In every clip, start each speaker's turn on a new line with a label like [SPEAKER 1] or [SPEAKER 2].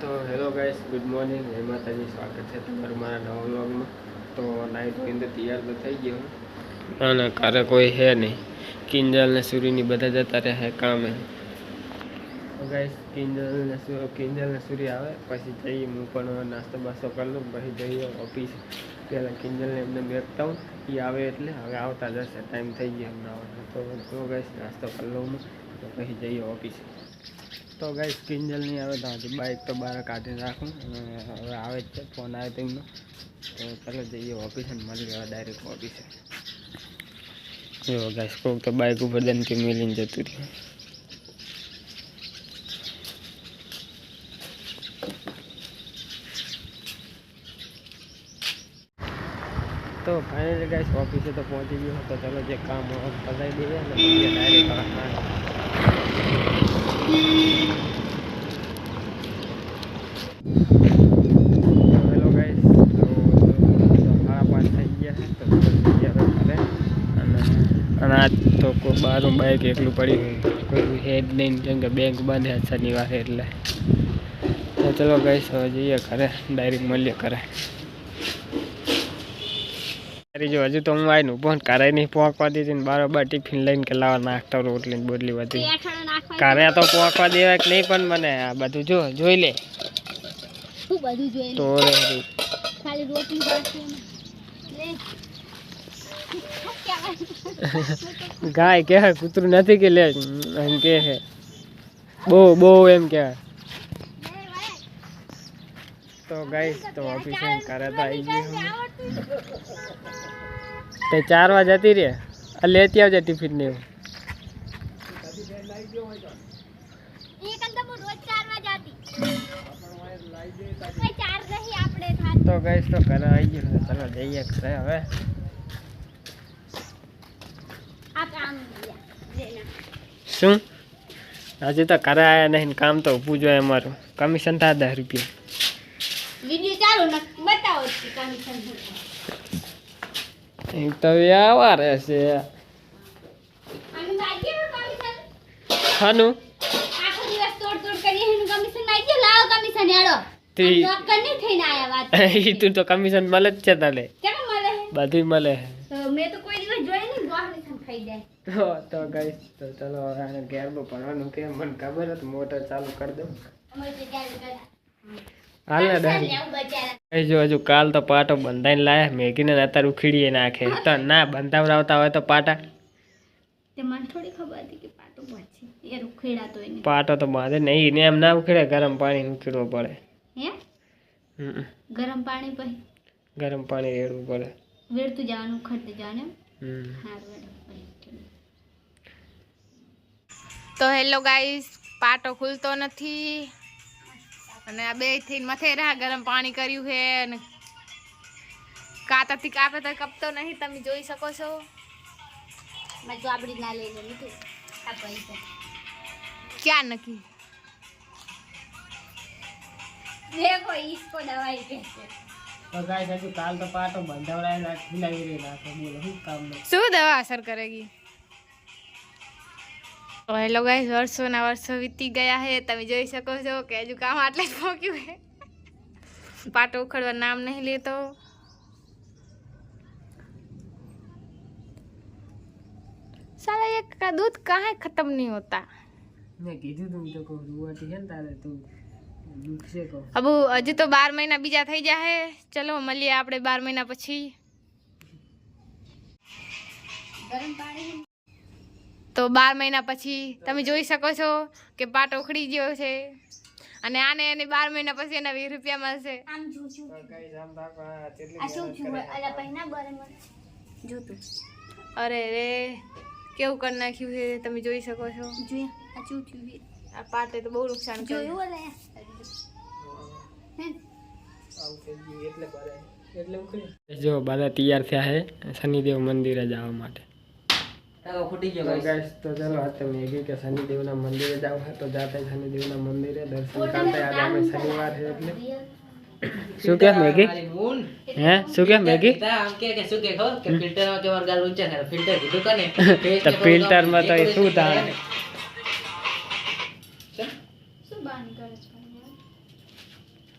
[SPEAKER 1] તો hello guys, good morning. જય માતાજી. સ્વાગત છે તમારું મારા નવા વ્લોગમાં. તો નાઇટ અંદર તૈયાર તો થઈ ગયો અને ઘરે કોઈ હે નહીં. કિંજલ ને સૂર્યની બધા જતા રહે કામે. તો ગાઈસ, કિંજલ ને સૂર્ય આવે પછી જઈએ. હું પણ નાસ્તો બાસ્તો કરી લઉં પછી જઈએ ઓફિસ. પહેલાં કિંજલને એમને બેઠતા હું, એ આવે એટલે હવે આવતા જશે. ટાઈમ થઈ ગયો એમને આવવાનો. તો ગાઈસ, નાસ્તો કરી લઉં તો પછી જઈએ ઓફિસ. તો ગાઈસ, કિંજલ નહીં આવે તો હજી બાઇક તો બહાર કાઢીને રાખું. હવે આવે જ છે, ફોન આવે તેમનો. તો ચાલો જઈએ ઓફિસે અને મળી ગયા ડાયરેક્ટ ઓફિસે. જો ગાઈસ, કોક તો બાઇક ઉપર દનથી મિલીને જતું રહ્યું. તો ફાઇનલી ગાઈસ, ઓફિસે તો પહોંચી ગયો. તો ચાલો જે કામ પતાવી દઈએ અને ડાયરેક્ટ હેલો ગાઈસ, તો 5:30 થઈ ગયા છે. તો ઘરે અને આજ તો કોઈ બહારનું બાઇક એકલું પડી કોઈ હેડ નહીં, કેમ કે બેંક બંધ છે શનિવારે એટલે. તો ચલો ગાઈસ, હવે જઈએ ઘરે, ડાયરેક્ટ મળીએ ઘરે. જો હજુ તો હું આવીને ઊભો ઘરે નહીં પહોંચવા દીધી ને બરાબર ટિફિન લઈને કે લાવવા નાખતા રોટલી ને બોટલી બધી ઘરે તો પહોંચવા દેવાય કે નહીં, પણ મને આ બધું જોઈ લે તો ગાય કે કૂતરું નથી કે લે એમ કે હે બહુ એમ કહેવાય. તો ગાઈસ, તો ઓફિસે ઘરે તો આવી ગયું. તે 4 વાગે જતી રે આ લેતી આવજે ટિફિન ને એવું. તો ગાઈસ, તો ઘરે આવી ગયું. ચાલો જઈએ ઘરે હવે. શું હજી તો ઘરે આવ્યા નહીં, કામ તો ઊભું જોઈએ. અમારું કમિશન થાય 10 રૂપિયા.
[SPEAKER 2] વિડિયો ચાલુ ન બતાવો કમિશન
[SPEAKER 1] તો આવા રહેશે. હાનું
[SPEAKER 2] આખો દિવસ તોડ કરી એનું કમિશન માં ગયો. લાવો કમિશન હેડો નોકર ને થઈને આયા વાત.
[SPEAKER 1] તું તો કમિશન મળે જ છે તને.
[SPEAKER 2] કેમ મળે?
[SPEAKER 1] બધું મળે.
[SPEAKER 2] તો મેં તો કોઈ દિવસ જોઈ નહીં કમિશન ખાઈ જાય.
[SPEAKER 1] તો ગાઈસ, તો ચલો આને ગેરબો ભરવાનું કે મને ખબર હતી. મોટર ચાલુ કરી દઉં.
[SPEAKER 2] અમે તો ચાલુ કરા
[SPEAKER 1] હાલ ને ડાયરી જો હજુ કાલ તો પાટો બંધાઈને લાયા. મેગીને અત્યારે ઉખીડીએ નાખે. તો ના બંધાવડાવતા હોય તો પાટા
[SPEAKER 2] તે મને થોડી ખબર હતી કે પાટો બાંધશે. એ ઉખેડા તો એને
[SPEAKER 1] પાટો તો બાંધે નહીં ને, એમ ના ઉખેડે. ગરમ પાણી ઉખેડવું પડે.
[SPEAKER 2] હે ગરમ પાણી પછી
[SPEAKER 1] ગરમ પાણી રેડવું પડે.
[SPEAKER 2] વેડતું જવાનું ઉખડતું જવાનું. તો હેલો ગાઈસ, પાટો ખુલતો નથી અને આ બે થી મથે રહ્યા ગરમ પાણી કર્યું છે અને કાતાથી કાપે તો કપતો નહીં. તમે જોઈ શકો છો. મેં જો આપડી ના લઈ લીધું આ પૈસા ક્યાં નકી દેખો इसको दवाई कैसे.
[SPEAKER 1] તો ગાઈસ, હજુ કાલ તો પાટો બંધાવડાય ના ખીલાવી રે નાખે. બોલો શું કામ નહીં.
[SPEAKER 2] શું દવા અસર કરેગી. તો હેલો ગાઈસ, વર્ષો વીતી ગયા છે. તમે જોઈ શકો છો કે હજુ કામ આટલે જ પહોંચ્યું છે. પાટો ઉખડવા નામ નહીં લેતો. साला ये का दूध कहाँ खत्म नहीं होता.
[SPEAKER 1] મેં કીધું તું તો કહું રૂવાટી છે ને તારે તું દુખ છે કહું.
[SPEAKER 2] अब હજુ તો 12 મહિના બીજા થઈ જાય. ચલો મળીએ આપણે 12 મહિના પછી. ગરમ પાણી તો 12 મહિના પછી તમે જોઈ શકો છો કે પાટો ઉખડી ગયો છે અને આને 12 મહિના પછી એના 20 રૂપિયા મળશે. આમ જોશું
[SPEAKER 1] ગાઈસ, આમ બાપા
[SPEAKER 2] આ શું છું અલા પહેના બરે મને જોતું. અરે રે કેવું કરી નાખ્યું છે તમે જોઈ શકો છો. જોઈએ આ શું થયું. આ પાટે તો બહુ નુકસાન કર્યું. જોયું ઓલા
[SPEAKER 1] એટલે ઉખડી. જો બધા તૈયાર થયા છે શનિદેવ મંદિરે જવા માટે. ગાઈસ, તો ચલો આ તો મેગી કે શનિદેવના મંદિરે જાવ તો જાતે શનિદેવના મંદિરે દર્શન કરતા. આજે અમે શનિવાર છે એટલે શું કે મેગી હે શું કે મેગી
[SPEAKER 3] આમ કે શું કે ખબર કે ફિલ્ટર માં કે માર ગાલ ઊંચા કરે. ફિલ્ટર કીધું કને
[SPEAKER 1] તો ફિલ્ટર માં તો શું થાય.
[SPEAKER 2] શું બાની કરે છે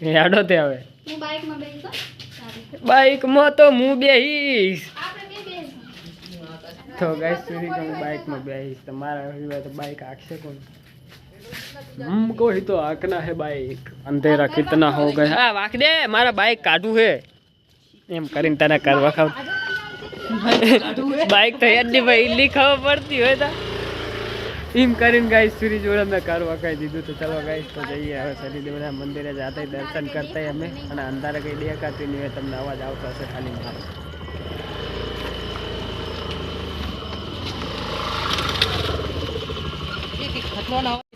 [SPEAKER 1] હેડો તે હવે
[SPEAKER 2] હું બાઇકમાં બેસી તો
[SPEAKER 1] બાઇકમાં તો હું બેહીશ
[SPEAKER 2] આપણે બે બેસું
[SPEAKER 1] तो गाइस सूरी को बाइक में बेइस तुम्हारा हुआ तो बाइक आंख से कौन हमको ही तो आंकना है बाइक अंधेरा कितना हो गया हाँ वाक दे मारा बाइक काटू है एम करीन तना कर वखा बाइक तो याद भाई लिखा पड़ती है था एम करीन गाइस सूरी जोड़ा में कर वखा दीदू तो चलो गाइस तो जाइए હવે શનિદેવના મંદિરે જાતે દર્શન કરતા અમે અને અંધારા કઈ દેખાતી નહીં તમને અવાજ આવતો હશે ખાલી મારો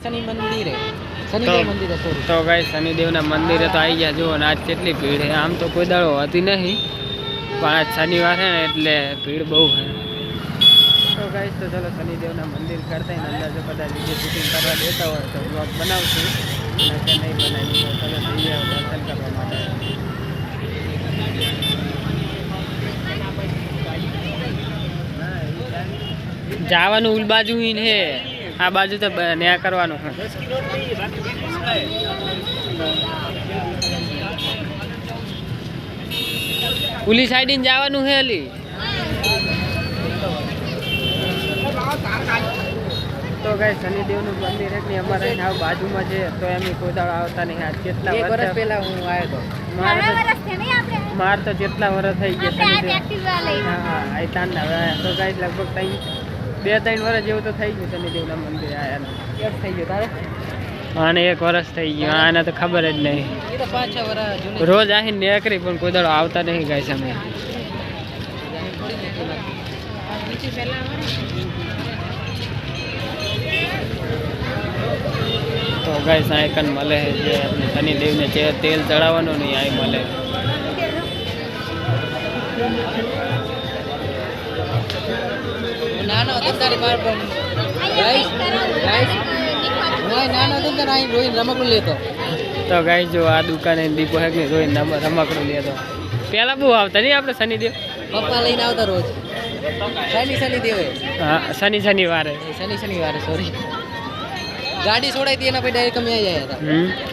[SPEAKER 3] શનિ મંદિર સોરી
[SPEAKER 1] તો ગાઈસ શનિદેવના મંદિરે તો આવી ગયા જુઓ ને આજ કેટલી ભીડ છે આમ તો કોઈ દાડો હતી નહીં પણ આજ શનિવાર છે ને એટલે ભીડ બહુ છે તો ગાઈસ તો ચલો શનિદેવના મંદિર કરતા ને અંદર જો કદાચ બીજે શૂટિંગ કરવા દેતા હોય તો બ્લોગ બનાવશું નહીં બનાવી તો ચલો જઈએ દર્શન કરવા માટે જવાનું ઉલ બાજુ હે આ બાજુ તો ન્યા કરવાનું છે પુલી સાઈડ જવાનું છે અલી તો ગાઈસ શનિદેવનું મંદિર એક ની અમારે આ બાજુમાં છે તો એમ કોઈ દાડો આવતા નહીં આજ કેટલા વર્ષ
[SPEAKER 3] પહેલા હું આવ્યો
[SPEAKER 1] તો માર તો જેટલા વર્ષ થઈ ગયા શનિદેવ હા આ તાન હવે તો ગાઈસ લગભગ 2-3 વર્ષ જેવું તો થઈ ગયું શનિદેવના મંદિરે આયા એક થઈ ગયું તારે આને 1 વર્ષ થઈ ગયું આને તો ખબર જ નહીં
[SPEAKER 3] એ તો 5-6 વર્ષ જૂની
[SPEAKER 1] રોજ આવીને નીકળી પણ કોઈ દાડો આવતા નહીં ગાઈસ અમે તો ગાઈસ આ એકન મળે જે આપણે શનિદેવને જે તેલ ચડાવવાનું નહીં આ મળે
[SPEAKER 3] નાનો હતો તારી માર ગાઈસ નાનો હતો ત્યારે અહીં રોઈને રમકડું લેતો
[SPEAKER 1] તો ગાઈસ જો આ દુકાને દીપો હેક ને રોઈને રમકડું લેતો પહેલા બહુ આવતા નહીં આપણે શનિદેવ
[SPEAKER 3] પપ્પા લઈને આવતા રોજ શનિ દેવે
[SPEAKER 1] હા શનિવારે
[SPEAKER 3] શનિવારે સોરી ગાડી છોડાઈ હતી એના પછી ડાયરેક્ટ અમે આવી ગયા હતા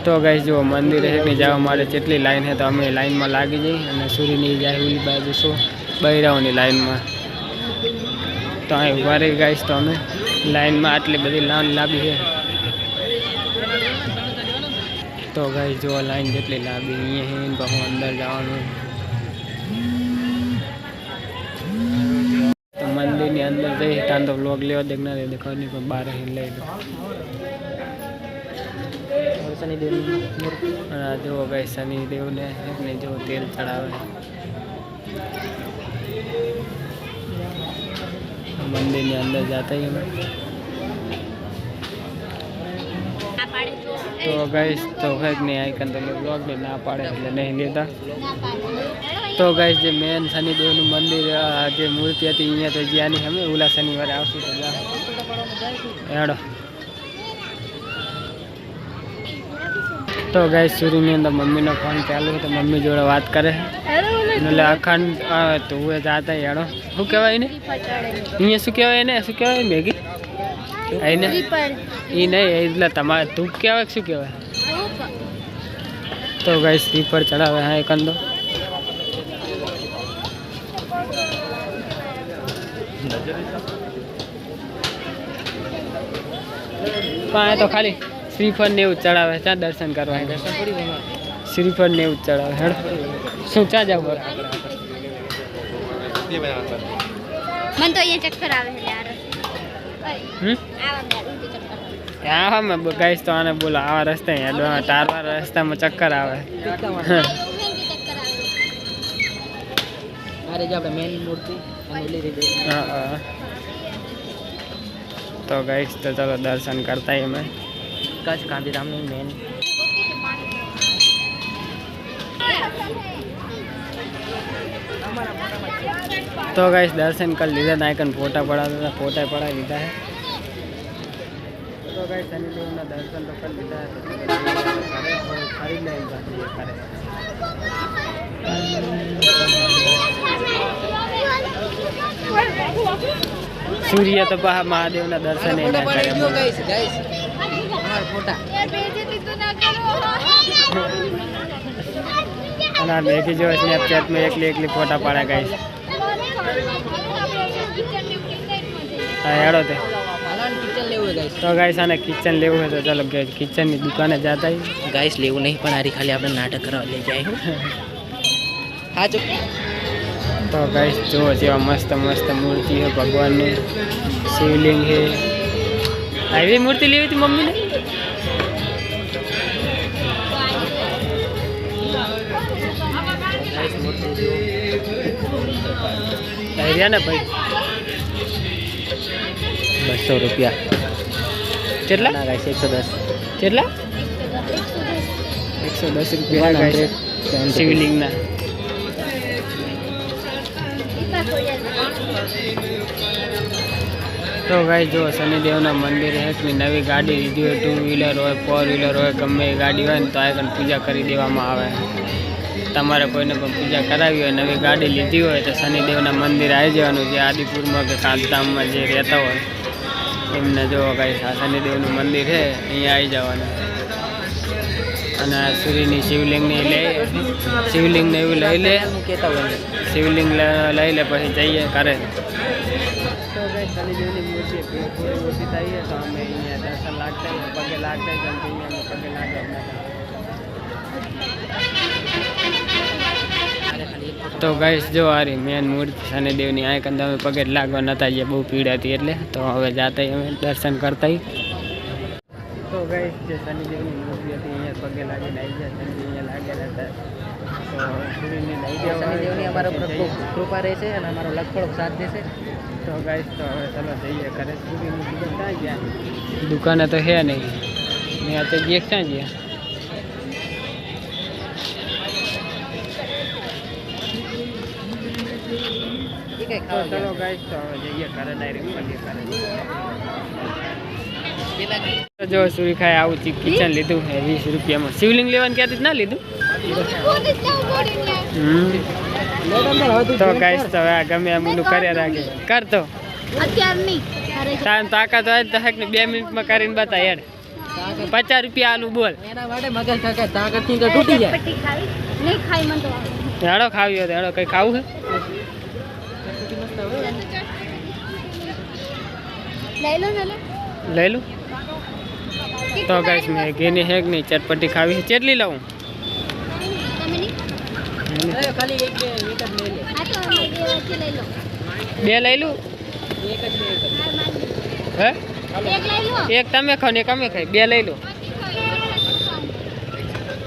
[SPEAKER 1] તો ગાઈસ જો મંદિર હેકને જવા માટે જેટલી લાઈન છે તો અમે લાઈનમાં લાગી જઈ અને સૂર્યની જાય ઓલી બાજુ શું બૈરાઓની લાઈનમાં તો અહીં ઉભા રહી ગાઈસ તો અમે લાઈનમાં આટલી બધી લાઈન લાંબી છે તો ગાઈસ જો લાઈન જેટલી લાંબી અહીંયા છે બહુ અંદર જવાનું તો મંદિરની અંદર જઈ ત્યાં તો વ્લોગ લેવા દેખના દે દેખાવ નહીં પણ બહાર લઈ લો અને જો ભાઈ શનિદેવને ને જો તેલ ચડાવે મંદિરની અંદર જાતા અમે તો ગાઈસ તો ફેક નહીં આઈકન તો બ્લોગ ને ના પાડે એટલે નહીં લેતા તો ગાઈસ જે મેન શનિદેવનું મંદિર જે મૂર્તિ હતી અહીંયા તો જ્યાં નહીં અમે ઓલા શનિવારે આવશું તો જા હેડો તો ગાઈસ સૂર્યની અંદર મમ્મીનો ફોન ચાલુ તો મમ્મી જોડે વાત કરે એટલે અખંડ આવે તો હું જાતા હેડો શું કહેવાય ને અહીંયા શું કહેવાય એને શું કહેવાય મેગી એને એ નહીં એટલે તમારે તું કહેવાય શું કહેવાય તો ગાઈસ સ્લીપર ચડાવે હા એકંદો પણ તો ખાલી શ્રીફળ ને એવું ચડાવે ચા દર્શન કરવા શ્રીફળ ને એવું ચડાવે હેડ શું ચા જાવ
[SPEAKER 2] મને તો અહીંયા ચક્કર આવે છે યાર
[SPEAKER 1] હા મેં ગાઈશ તો આને બોલો આવા રસ્તે ટારવા રસ્તામાં ચક્કર આવે હા તો ગાઈશ તો ચલો દર્શન કરતા અમે
[SPEAKER 3] કચ્છ ગાંધીધામની મેન
[SPEAKER 1] તો ગાઈશ દર્શન કરી લીધા હતા આઈકન ફોટા પડાવતા હતા ફોટા પડાવી લીધા છે તો ગાઈશ શનિદેવના દર્શન તો કરી લીધા ખરીદ લે સૂર્ય તો પા મહાદેવના દર્શન ય ના કરે.
[SPEAKER 3] ગાઈસ ગાઈસ અમાર ફોટા
[SPEAKER 1] અને આ મેગી જો સ્નેપચેટમાં એકલી ફોટા પાડે ગાઈસ. હા હેડો તે
[SPEAKER 3] હાલાન કિચન લેવું હે ગાઈસ.
[SPEAKER 1] તો ગાઈસ આને કિચન લેવું હોય તો ચાલો કિચનની દુકાને જતા
[SPEAKER 3] ગાઈસ લેવું નહીં પણ આરી ખાલી આપણે નાટક કરવા લઈ જાય. હા ચો
[SPEAKER 1] તો ગાઈસ જો જેવા મસ્ત મસ્ત મૂર્તિ છે ભગવાનની. શિવલિંગ છે. આવી મૂર્તિ લેવી હતી મમ્મીને. ગાઈસ મૂર્તિ જો ને ભાઈ
[SPEAKER 3] 200 રૂપિયા.
[SPEAKER 1] કેટલા?
[SPEAKER 3] ના ગાઈસ 110.
[SPEAKER 1] કેટલા? 110 રૂપિયા ગાઈસ શિવલિંગના. તો ગાઈસ જો શનિદેવના મંદિર હેકની નવી ગાડી લીધી હોય, 2 વ્હીલર હોય 4 વ્હીલર હોય, ગમે એ ગાડી હોય ને તો આ પૂજા કરી દેવામાં આવે. તમારે કોઈને પણ પૂજા કરાવી હોય, નવી ગાડી લીધી હોય તો શનિદેવના મંદિર આવી જવાનું. જે આદિપુરમાં કે કાંતામમાં જે રહેતા હોય એમને જો ગાઈસ આ શનિદેવનું મંદિર છે, અહીંયા આવી જવાનું. અને આ સૂર્યની શિવલિંગને એવું લઈ લે. શિવલિંગ લઈ લે પછી જઈએ કરે. તો ગાઈસ શનિદેવની મૂર્તિ ઓછી થઈ તો અમે અહીંયા દર્શન લાગતા પગે લાગતા જેમ કે અહીંયા પગે લાગતા. તો ગાઈસ જો આરી મેન મૂર્તિ શનિદેવની આ કંદ અમે પગે લાગવા નતા જે બહુ ભીડ હતી એટલે. તો હવે જાતા અમે દર્શન કરતા. તો ગાઈસ જે શનિદેવની મૂર્તિ હતી અહીંયા પગે લાગીને આવી જાય. અહીંયા લાગેલા હતા તો સૂર્યની લઈ
[SPEAKER 3] શનિદેવની અમારા ઉપર ખૂબ કૃપા રહેશે અને અમારો લખપડો સાથ દેશે.
[SPEAKER 1] તો ગાઈસ તો હવે ચાલો જઈએ કરે. સૂર્યની દુકાન ક્યાં ગયા? દુકાને તો હે નહીં ને આ તો જે ક્યાં ગયા? ચલો ગાઈસ તો હવે જઈએ કરે ડાયરેક્ટ કરીએ કરે. જો સૂરી ખાય આવું કિચન લીધું છે 20 રૂપિયામાં. શિવલિંગ લેવાનું ક્યાંથી ના લીધું? તો ગાઈસ તો હવે ગમે એમ ઓલું કર્યા રાખે કરતો ટાઈમ તાકાત હોય તો હક ને 2 મિનિટમાં કરીને બતા યાર. 50 રૂપિયા આલું બોલ.
[SPEAKER 3] એના માટે મગજ કાકા તાકાતથી તો તૂટી જાય.
[SPEAKER 2] નહીં ખાઈ મન તો
[SPEAKER 1] હેડો ખાવી હોય તો હેડો. કઈ ખાવું છે? લઈ લો. તો ગાઈસ મેગીની હેક નહીં ચટપટી ખાવી છે. કેટલી લઉં?
[SPEAKER 3] ખાલી એક જ લઈ લે.
[SPEAKER 1] 2 લઈ લઉં. હે એક તમે ખાવ ને એક અમે ખાઈ. 2 લઈ લો.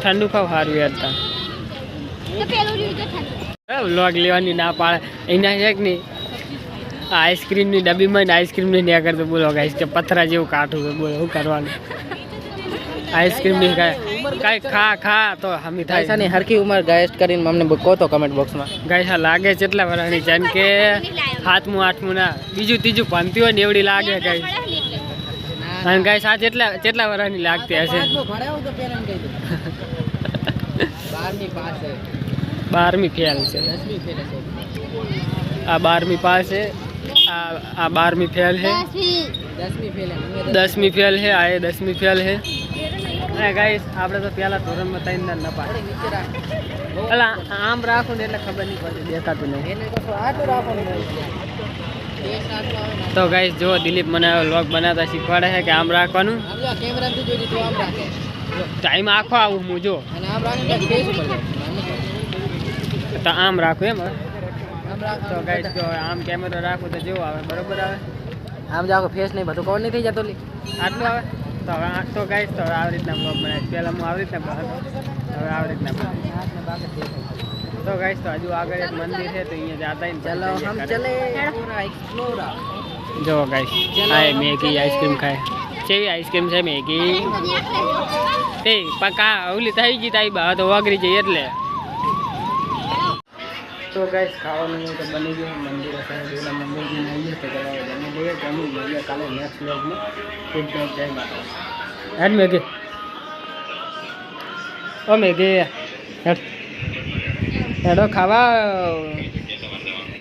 [SPEAKER 1] ઠંડુ ખાવ સારું યાર. વ્લોગ લેવાની ના પાડે એના છે કે નહીં. આઈસ્ક્રીમની ડબ્બીમાં આઈસ્ક્રીમની ન્યા કરતો બોલો ગાઈસ કે પથરા જેવું કાઠું છે. બોલો શું કરવાનું? આઈસ્ક્રીમની કાંઈ ખા તો હમી થાય.
[SPEAKER 3] પૈસાની હરખી ઉંમર ગાઈસ કરીને અમને કહો તો કમેન્ટ બોક્સમાં.
[SPEAKER 1] ગાઈસ આ લાગે કેટલા વર્ષની? જેમ કે 7મું 8મું ના 2જું 3જું ભણતી હોય ને એવડી લાગે ગાઈસ. અને ગાઈસ આ કેટલા વર્ષની લાગતી હશે? 12મી ફેલ છે. આ 12મી પાસ છે. આ 12મી ફેલ છે. 10મી ફેલ છે. આ 10મી ફેલ છે. ગાઈસ આપણે તો પહેલા ધોરણમાં 3 ના ન પાડે. એટલે આમ રાખો ને એટલે ખબર નહીં પડતી, દેખાતું નહીં. તો ગાઈસ જો દિલીપ મને વ્લોગ બનાવતા શીખવાડે છે કે આમ રાખવાનું. ટાઈમ આખો આવું હું જો તો આમ રાખું એમ. તો ગાઈસ જો આમ કેમેરો રાખું તો જેવું આવે બરોબર આવે.
[SPEAKER 3] આમ જાવ ફેસ નહીં બધું કવર નહીં થઈ જતો.
[SPEAKER 1] આટલું આવે તો હવે તો ગાઈસ તો આવી રીતના બ્લોગ બનાવીશ. પહેલાં હું આવી રીતના બનાવતો, હવે આવી રીતના બનાવીશ. તો ગાઈસ તો હજુ આગળ એક મંદિર છે તો અહીંયા જતા
[SPEAKER 3] ચલો હમ ચલે એક્સપ્લોર.
[SPEAKER 1] જો ગાઈસ આ મેગી આઈસ્ક્રીમ ખાય. કેવી આઈસ્ક્રીમ છે મેગી? એ પકા ઓલી થઈ ગઈ તાઈ બા તો વગરી જઈ એટલે. તો ગાઈસ ખાવાનું તો બની ગયું. મંદિર શનિદેવના મંદિર આવીએ તો જમી લઈએ. જમી મળીએ કાલે નેક્સ્ટ વ્લોગમાં. ગુડ નાઇટ, જય માતા. હેડ મેગી. ઓ મેગી હેડો ખાવા.